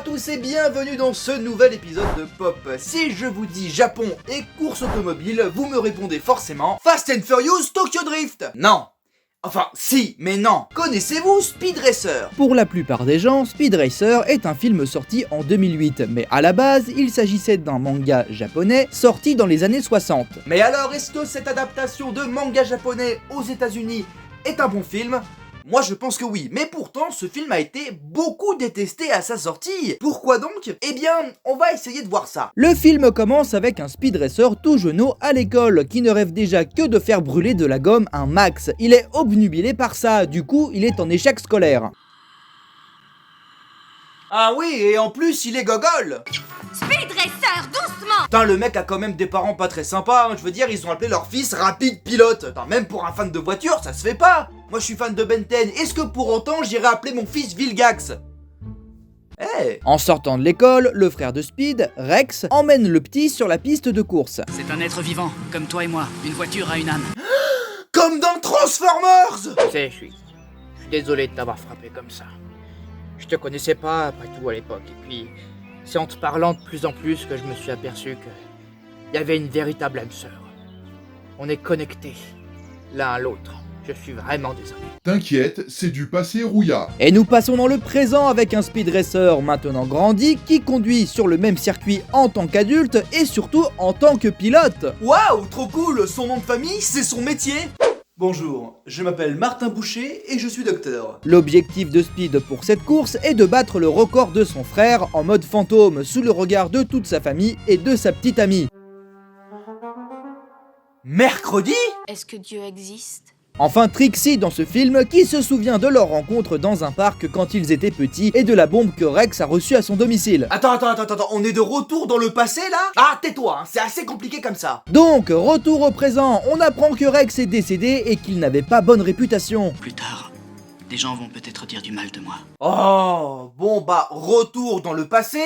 tous et bienvenue dans ce nouvel épisode de Pop. Si je vous dis Japon et course automobile, vous me répondez forcément Fast and Furious Tokyo Drift. Non. Enfin, si, mais non. Connaissez-vous Speed Racer? Pour la plupart des gens, Speed Racer est un film sorti en 2008, mais à la base, il s'agissait d'un manga japonais sorti dans les années 60. Mais alors, est-ce que cette adaptation de manga japonais aux États-Unis est un bon film? Moi je pense que oui, mais pourtant ce film a été beaucoup détesté à sa sortie. Pourquoi donc? Eh bien, on va essayer de voir ça. Le film commence avec un speed racer tout jeuneau à l'école, qui ne rêve déjà que de faire brûler de la gomme un max. Il est obnubilé par ça, du coup il est en échec scolaire. Ah oui, et en plus il est gogol. Speed Racer, doucement! Putain, le mec a quand même des parents pas très sympas, hein. Je veux dire, ils ont appelé leur fils Rapide Pilote. Putain, même pour un fan de voiture, ça se fait pas. Moi je suis fan de Ben 10, est-ce que pour autant j'irai appeler mon fils Vilgax? Hey. En sortant de l'école, le frère de Speed, Rex, emmène le petit sur la piste de course. C'est un être vivant, comme toi et moi. Une voiture a une âme. Comme dans Transformers. Tu sais, je suis désolé de t'avoir frappé comme ça. Je te connaissais pas après tout à l'époque, et puis c'est en te parlant de plus en plus que je me suis aperçu que y avait une véritable âme sœur. On est connectés l'un à l'autre. Je suis vraiment désolé. T'inquiète, c'est du passé rouillard. Et nous passons dans le présent avec un speed racer maintenant grandi qui conduit sur le même circuit en tant qu'adulte et surtout en tant que pilote. Waouh, trop cool. Son nom de famille, c'est son métier. Bonjour, je m'appelle Martin Boucher et je suis docteur. L'objectif de Speed pour cette course est de battre le record de son frère en mode fantôme sous le regard de toute sa famille et de sa petite amie. Mercredi? Est-ce que Dieu existe? Enfin Trixie dans ce film qui se souvient de leur rencontre dans un parc quand ils étaient petits et de la bombe que Rex a reçue à son domicile. Attends, on est de retour dans le passé là? Ah, tais-toi, hein, c'est assez compliqué comme ça. Donc, retour au présent, on apprend que Rex est décédé et qu'il n'avait pas bonne réputation. Plus tard, des gens vont peut-être dire du mal de moi. Oh, bon bah, retour dans le passé?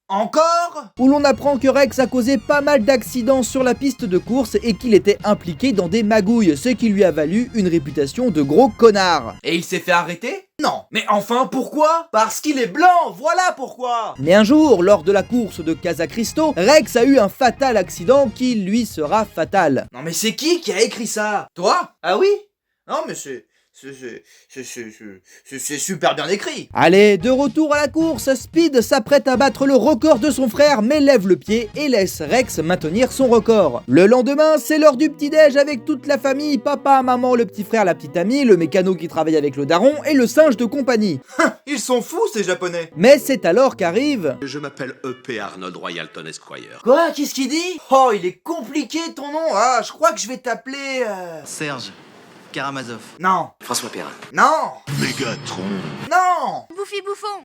Encore? Où l'on apprend que Rex a causé pas mal d'accidents sur la piste de course et qu'il était impliqué dans des magouilles, ce qui lui a valu une réputation de gros connard. Et il s'est fait arrêter? Non. Mais enfin, pourquoi? Parce qu'il est blanc, voilà pourquoi. Mais un jour, lors de la course de Casa Cristo, Rex a eu un fatal accident qui lui sera fatal. Non mais c'est qui a écrit ça? Toi? Ah oui? Non mais c'est super bien écrit. Allez, de retour à la course, Speed s'apprête à battre le record de son frère mais lève le pied et laisse Rex maintenir son record. Le lendemain, c'est l'heure du petit-déj avec toute la famille, papa, maman, le petit frère, la petite amie, le mécano qui travaille avec le daron et le singe de compagnie. Ils sont fous ces japonais. Mais c'est alors qu'arrive... Je m'appelle E.P. Arnold Royalton Esquire. Quoi? Qu'est-ce qu'il dit? Oh, il est compliqué ton nom. Ah, je crois que je vais t'appeler... Serge Karamazov. Non. François Perrin. Non. Mégatron. Non. Bouffi Bouffon!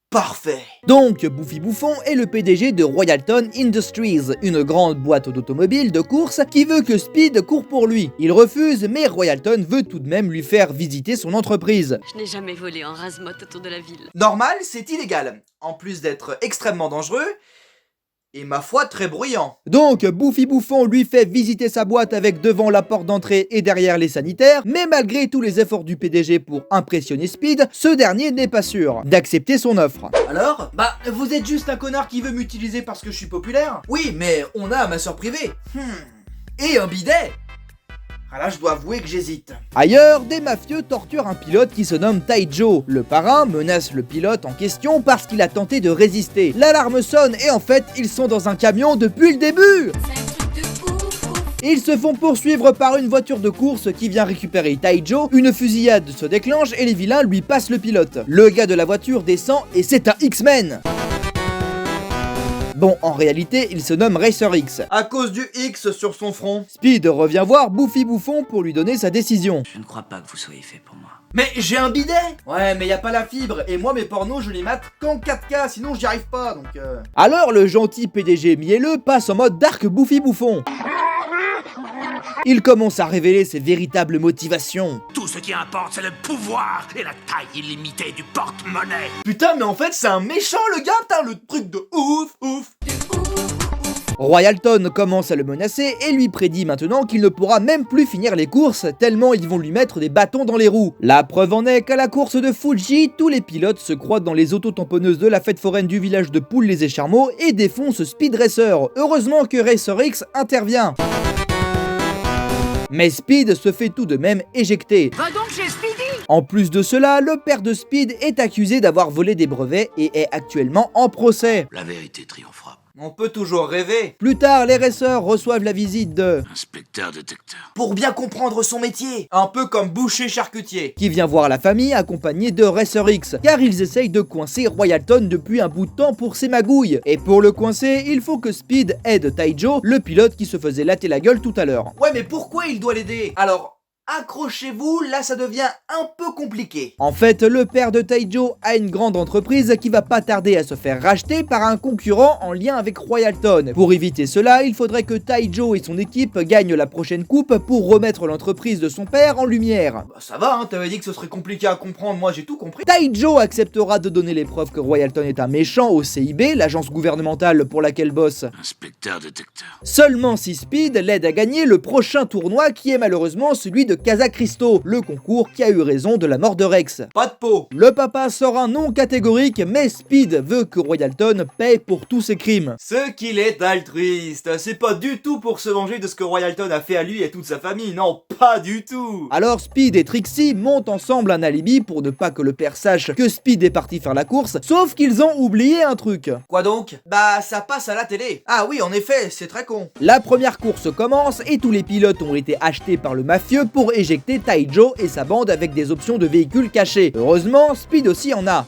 Parfait. Donc, Bouffi Bouffon est le PDG de Royalton Industries, une grande boîte d'automobile de course qui veut que Speed court pour lui. Il refuse, mais Royalton veut tout de même lui faire visiter son entreprise. Je n'ai jamais volé en rase-motte autour de la ville. Normal, c'est illégal. En plus d'être extrêmement dangereux... et ma foi très bruyant. Donc, Bouffi Bouffon lui fait visiter sa boîte avec devant la porte d'entrée et derrière les sanitaires, mais malgré tous les efforts du PDG pour impressionner Speed, ce dernier n'est pas sûr d'accepter son offre. Alors? Bah, vous êtes juste un connard qui veut m'utiliser parce que je suis populaire? Oui, mais on a un masseur privé. Et un bidet. Ah là, je dois avouer que j'hésite. Ailleurs, des mafieux torturent un pilote qui se nomme Taijo. Le parrain menace le pilote en question parce qu'il a tenté de résister. L'alarme sonne et en fait, ils sont dans un camion depuis le début. Ils se font poursuivre par une voiture de course qui vient récupérer Taijo, une fusillade se déclenche et les vilains lui passent le pilote. Le gars de la voiture descend et c'est un X-Men. Bon, en réalité, il se nomme Racer X. À cause du X sur son front. Speed revient voir Bouffi Bouffon pour lui donner sa décision. Je ne crois pas que vous soyez fait pour moi. Mais j'ai un bidet. Ouais, mais y a pas la fibre. Et moi, mes pornos, je les mate qu'en 4K, sinon j'y arrive pas, donc Alors le gentil PDG mielleux passe en mode Dark Bouffi Bouffon. Il commence à révéler ses véritables motivations. Tout ce qui importe, c'est le pouvoir et la taille illimitée du porte-monnaie. Putain, mais en fait, c'est un méchant, le gars, putain, le truc de ouf. Royalton commence à le menacer et lui prédit maintenant qu'il ne pourra même plus finir les courses tellement ils vont lui mettre des bâtons dans les roues. La preuve en est qu'à la course de Fuji, tous les pilotes se croient dans les auto-tamponneuses de la fête foraine du village de Poules-les-Écharmeaux et défoncent Speed Racer. Heureusement que Racer X intervient. Mais Speed se fait tout de même éjecter. Va donc chez Speedy! En plus de cela, le père de Speed est accusé d'avoir volé des brevets et est actuellement en procès. La vérité triomphera. On peut toujours rêver. Plus tard, les racers reçoivent la visite de... Inspecteur détecteur. Pour bien comprendre son métier. Un peu comme boucher charcutier. qui vient voir la famille accompagnée de Racer X, car ils essayent de coincer Royalton depuis un bout de temps pour ses magouilles. Et pour le coincer, il faut que Speed aide Taijo, le pilote qui se faisait latter la gueule tout à l'heure. Ouais, mais pourquoi il doit l'aider? Alors, accrochez-vous, là ça devient un peu compliqué. En fait, le père de Taijo a une grande entreprise qui va pas tarder à se faire racheter par un concurrent en lien avec Royalton. Pour éviter cela, il faudrait que Taijo et son équipe gagnent la prochaine coupe pour remettre l'entreprise de son père en lumière. Bah ça va, hein, t'avais dit que ce serait compliqué à comprendre, moi j'ai tout compris. Taijo acceptera de donner les preuves que Royalton est un méchant au CIB, l'agence gouvernementale pour laquelle bosse. Inspecteur détecteur. Seulement si Speed l'aide à gagner le prochain tournoi qui est malheureusement celui de Casa Cristo, le concours qui a eu raison de la mort de Rex. Pas de peau. Le papa sort un nom catégorique, mais Speed veut que Royalton paie pour tous ses crimes. Ce qu'il est altruiste, c'est pas du tout pour se venger de ce que Royalton a fait à lui et toute sa famille, non, pas du tout. Alors Speed et Trixie montent ensemble un alibi pour ne pas que le père sache que Speed est parti faire la course, sauf qu'ils ont oublié un truc. Quoi donc? Bah ça passe à la télé. Ah oui, en effet, c'est très con. La première course commence et tous les pilotes ont été achetés par le mafieux pour éjecter Taijo et sa bande avec des options de véhicules cachés. Heureusement, Speed aussi en a.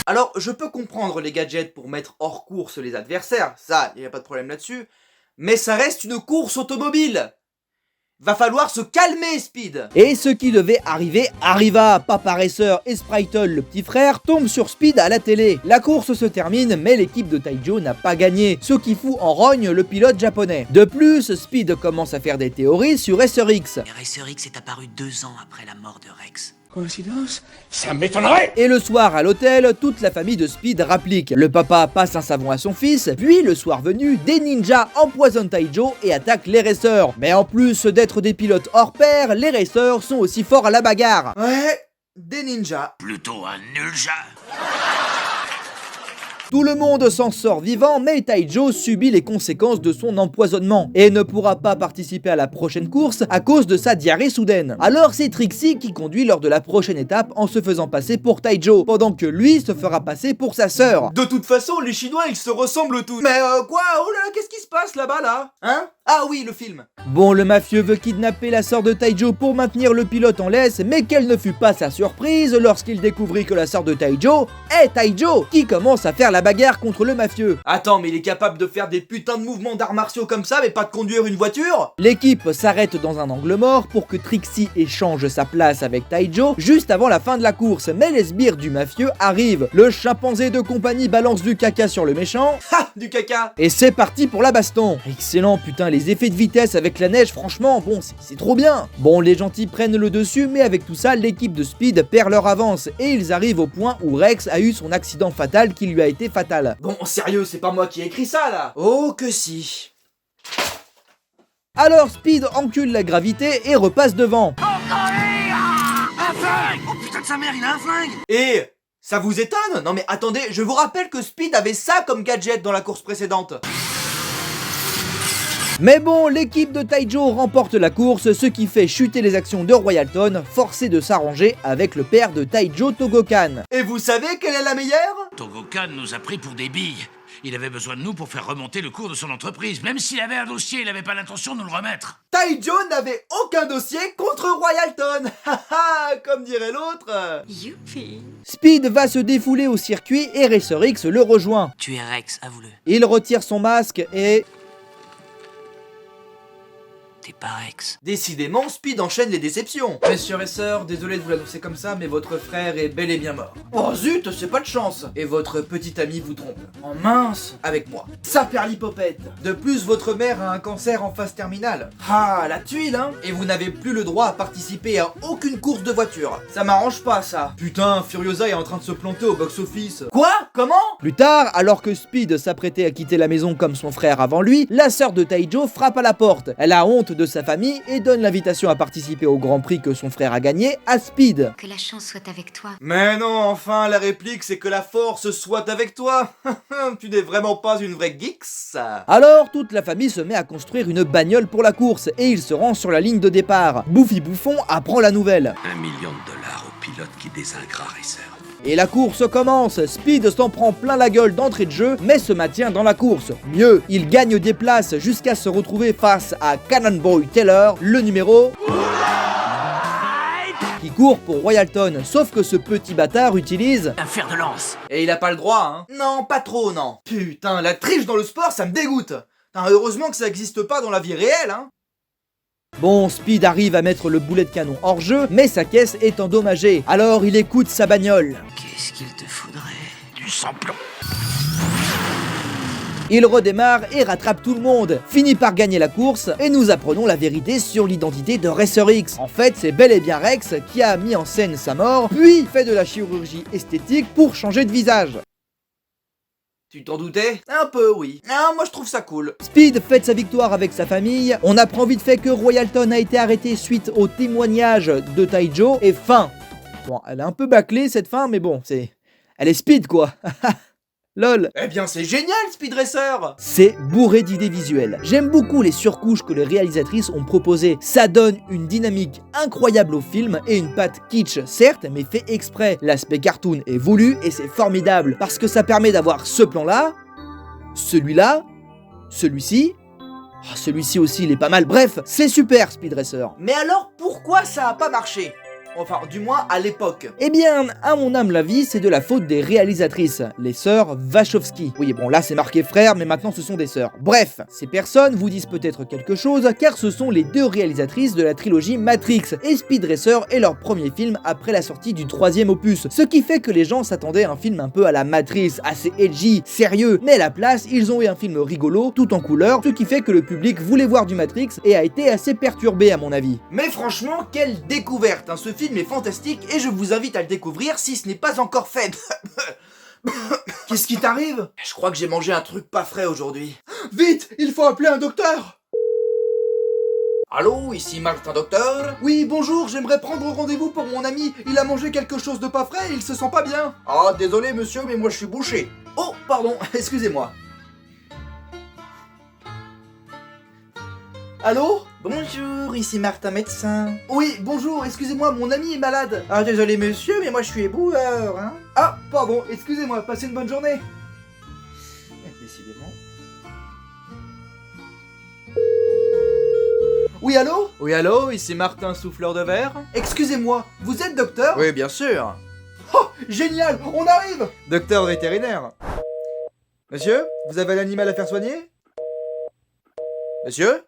Alors, je peux comprendre les gadgets pour mettre hors course les adversaires, ça, y a pas de problème là-dessus, mais ça reste une course automobile. Va falloir se calmer, Speed. Et ce qui devait arriver arriva. Papa Racer et Spritle, le petit frère, tombent sur Speed à la télé. La course se termine, mais l'équipe de Taijo n'a pas gagné, ce qui fout en rogne le pilote japonais. De plus, Speed commence à faire des théories sur Racer X. Et Racer X est apparu 2 ans après la mort de Rex. Coïncidence? Ça m'étonnerait! Et le soir à l'hôtel, toute la famille de Speed rapplique. Le papa passe un savon à son fils, puis le soir venu, des ninjas empoisonnent Taijo et attaquent les racers. Mais en plus d'être des pilotes hors pair, les racers sont aussi forts à la bagarre. Ouais, des ninjas. Plutôt un nulja. Tout le monde s'en sort vivant, mais Taijo subit les conséquences de son empoisonnement et ne pourra pas participer à la prochaine course à cause de sa diarrhée soudaine. Alors c'est Trixie qui conduit lors de la prochaine étape en se faisant passer pour Taijo, pendant que lui se fera passer pour sa sœur. De toute façon, les Chinois, ils se ressemblent tous. Mais quoi? Oh là là, qu'est-ce qui se passe là-bas, là? Hein? Ah oui, le film. Bon, le mafieux veut kidnapper la sœur de Taijo pour maintenir le pilote en laisse, mais quelle ne fut pas sa surprise lorsqu'il découvrit que la sœur de Taijo est Taijo, qui commence à faire la bagarre contre le mafieux. Attends, mais il est capable de faire des putains de mouvements d'arts martiaux comme ça, mais pas de conduire une voiture? L'équipe s'arrête dans un angle mort pour que Trixie échange sa place avec Taijo juste avant la fin de la course, mais les sbires du mafieux arrivent. Le chimpanzé de compagnie balance du caca sur le méchant. Ha! Du caca! Et c'est parti pour la baston. Excellent, putain, les effets de vitesse avec la neige, franchement, bon, c'est trop bien. Bon, les gentils prennent le dessus, mais avec tout ça, l'équipe de Speed perd leur avance, et ils arrivent au point où Rex a eu son accident fatal qui lui a été fatal. Bon, sérieux, c'est pas moi qui ai écrit ça, là. Oh que si. Alors Speed encule la gravité et repasse devant. Un flingue! Oh putain de sa mère, il a un flingue! Et ça vous étonne? Non mais attendez, je vous rappelle que Speed avait ça comme gadget dans la course précédente. Mais bon, l'équipe de Taijo remporte la course, ce qui fait chuter les actions de Royalton, forcé de s'arranger avec le père de Taijo, Togokan. Et vous savez quelle est la meilleure? Togokan nous a pris pour des billes. Il avait besoin de nous pour faire remonter le cours de son entreprise. Même s'il avait un dossier, il n'avait pas l'intention de nous le remettre. Taijo n'avait aucun dossier contre Royalton. Haha, comme dirait l'autre. Youpi! Speed va se défouler au circuit et Racer X le rejoint. Tu es Rex, avoue-le. Il retire son masque et... T'es pas Rex. Décidément, Speed enchaîne les déceptions. Messieurs et sœurs, désolé de vous l'annoncer comme ça, mais votre frère est bel et bien mort. Oh zut, c'est pas de chance. Et votre petit ami vous trompe. En mince, avec moi. Ça perd l'hypopète. De plus, votre mère a un cancer en phase terminale. Ah, la tuile, hein. Et vous n'avez plus le droit à participer à aucune course de voiture. Ça m'arrange pas, ça. Putain, Furiosa est en train de se planter au box-office. Quoi? Comment? Plus tard, alors que Speed s'apprêtait à quitter la maison comme son frère avant lui, la sœur de Taijo frappe à la porte. Elle a honte de sa famille et donne l'invitation à participer au Grand Prix que son frère a gagné à Speed. Que la chance soit avec toi. Mais non, enfin, la réplique, c'est que la force soit avec toi. Tu n'es vraiment pas une vraie geek, ça. Alors, toute la famille se met à construire une bagnole pour la course et il se rend sur la ligne de départ. Bouffi Bouffon apprend la nouvelle. $1 million au pilote qui désingra Racer. Et la course commence, Speed s'en prend plein la gueule d'entrée de jeu, mais se maintient dans la course. Mieux, il gagne des places jusqu'à se retrouver face à Cannonboy Taylor, le numéro... qui court pour Royalton, sauf que ce petit bâtard utilise... Un fer de lance. Et il a pas le droit, hein. Non, pas trop, non. Putain, la triche dans le sport, ça me dégoûte. Putain, heureusement que ça existe pas dans la vie réelle, hein. Bon, Speed arrive à mettre le boulet de canon hors jeu, mais sa caisse est endommagée. Alors il écoute sa bagnole. Qu'est-ce qu'il te faudrait? Du sans-plomb. Il redémarre et rattrape tout le monde, finit par gagner la course, et nous apprenons la vérité sur l'identité de Racer X. En fait, c'est bel et bien Rex qui a mis en scène sa mort, puis fait de la chirurgie esthétique pour changer de visage. Tu t'en doutais? Un peu, oui. Ah, moi je trouve ça cool. Speed fête sa victoire avec sa famille, on apprend vite fait que Royalton a été arrêté suite au témoignage de Taijo, et fin. Bon, elle est un peu bâclée cette fin, mais bon, elle est Speed quoi. Lol. Eh bien, c'est génial, Speed Racer. C'est bourré d'idées visuelles. J'aime beaucoup les surcouches que les réalisatrices ont proposées. Ça donne une dynamique incroyable au film et une patte kitsch, certes, mais fait exprès. L'aspect cartoon est voulu et c'est formidable parce que ça permet d'avoir ce plan-là, celui-là, celui-ci. Oh, celui-ci aussi, il est pas mal. Bref, c'est super, Speed Racer. Mais alors, pourquoi ça a pas marché? Enfin, du moins à l'époque. Eh bien, à mon âme la vie, c'est de la faute des réalisatrices, les sœurs Wachowski. Oui, bon, là c'est marqué frère, mais maintenant ce sont des sœurs. Bref, ces personnes vous disent peut-être quelque chose, car ce sont les deux réalisatrices de la trilogie Matrix, et Speed Racer est leur premier film après la sortie du 3e opus, ce qui fait que les gens s'attendaient à un film un peu à la Matrix, assez edgy, sérieux, mais à la place, ils ont eu un film rigolo, tout en couleur, ce qui fait que le public voulait voir du Matrix et a été assez perturbé à mon avis. Mais franchement, quelle découverte, hein. Ce film est fantastique et je vous invite à le découvrir si ce n'est pas encore fait. Qu'est-ce qui t'arrive? Je crois que j'ai mangé un truc pas frais aujourd'hui. Vite, il faut appeler un docteur. Allô, ici Martin Docteur? Oui, bonjour, j'aimerais prendre rendez-vous pour mon ami. Il a mangé quelque chose de pas frais et il se sent pas bien. Ah, désolé monsieur, mais moi je suis bouché. Oh, pardon, excusez-moi. Allô? Bonjour, ici Martin médecin. Oui, bonjour, excusez-moi, mon ami est malade. Ah, désolé monsieur, mais moi je suis éboueur, hein. Ah, pardon, excusez-moi, passez une bonne journée. Décidément. Oui, allô? Oui, allô, ici Martin souffleur de verre. Excusez-moi, vous êtes docteur? Oui, bien sûr. Oh, génial, on arrive! Docteur vétérinaire. Monsieur, vous avez un animal à faire soigner? Monsieur?